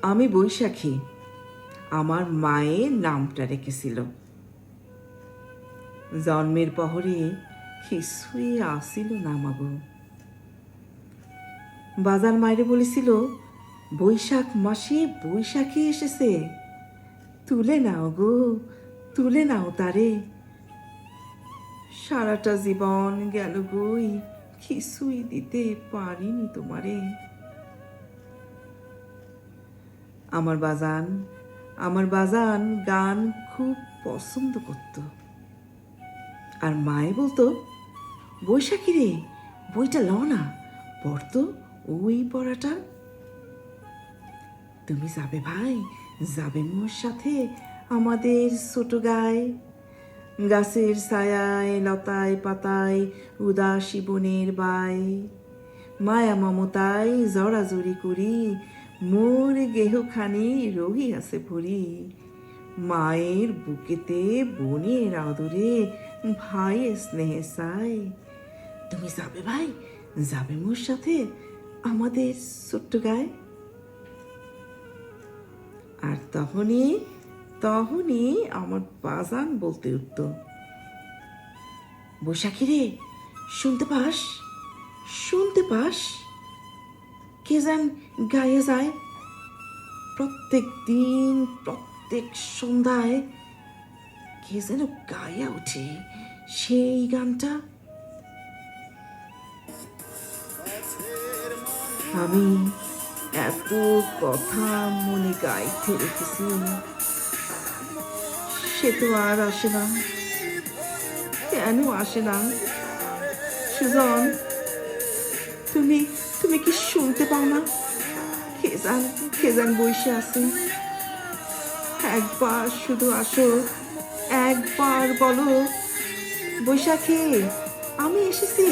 আমি বৈশাখী, আমার মায়ের নামটা রেখেছিল। জন্মের পহরে কিছুই আসিল না মাগো। বাজার মায়েরে বলেছিল, বৈশাখ মাসে বৈশাখী এসেছে, তুলে নাও গো, তুলে নাও তারে। সারাটা জীবন গেল গই, কিছুই দিতে পারিনি তোমারে। আমার বাজান গান খুব পছন্দ করত। আর মায়ে বলতো, বৈশাখী রে, বইটা লও না, পড়তো ওই পড়াটা। তুমি যাবে ভাই, যাবে মোর সাথে আমাদের ছোট গায়ে। গাছের ছায়ায় লতায় পাতায় উদাসী বনের বাই, মায়া মমতায় জড়াজড়ি করি, মোর গেহখানি রহি আছে ভরি। মায়ের বুকেতে বোনের আদরে ভাইয়ের স্নেহে চাই। তুমি যাবে ভাই, যাবে মোর সাথে আমাদের ছোট্ট গায়ে। আর তখনই তখনই আমার বাজান বলতে উঠত, বৈশাখী রে, শুনতে পাস, শুনতে পাস, কে যেন গায়ে যায় প্রত্যেক দিন, প্রত্যেক সন্ধ্যায় কে যেন গায়ে ওঠে সেই গানটা। আমি এত কথা মনে গাইতে রেখেছি, সে তো আর আসে না। কেন আসে না? সুজন, তুমি তুমি কি শুনতে পাও না? কে জান বসে আছে। একবার শুধু আসো, একবার বলো, বৈশাখী আমি এসেছি।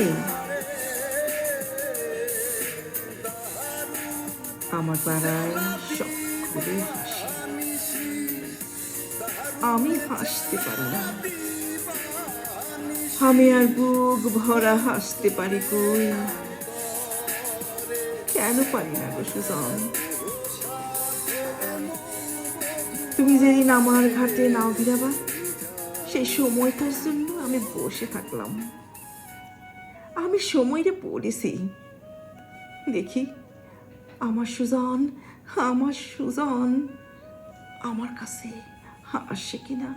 আমার পাড়ায় সকলে হাসে, আমি হাসতে পারি না। আমি আর বুক ভরা হাসতে পারি কই? কেন পারি না গো সুজন? তুমি যেদিন আমার ঘাটে নাও ভিড়াবা, সেই সময়টার জন্য আমি বসে থাকলাম। আমি সময়টা পড়েছি, দেখি আমার সুজন, আমার সুজন আমার কাছে আসে কিনা।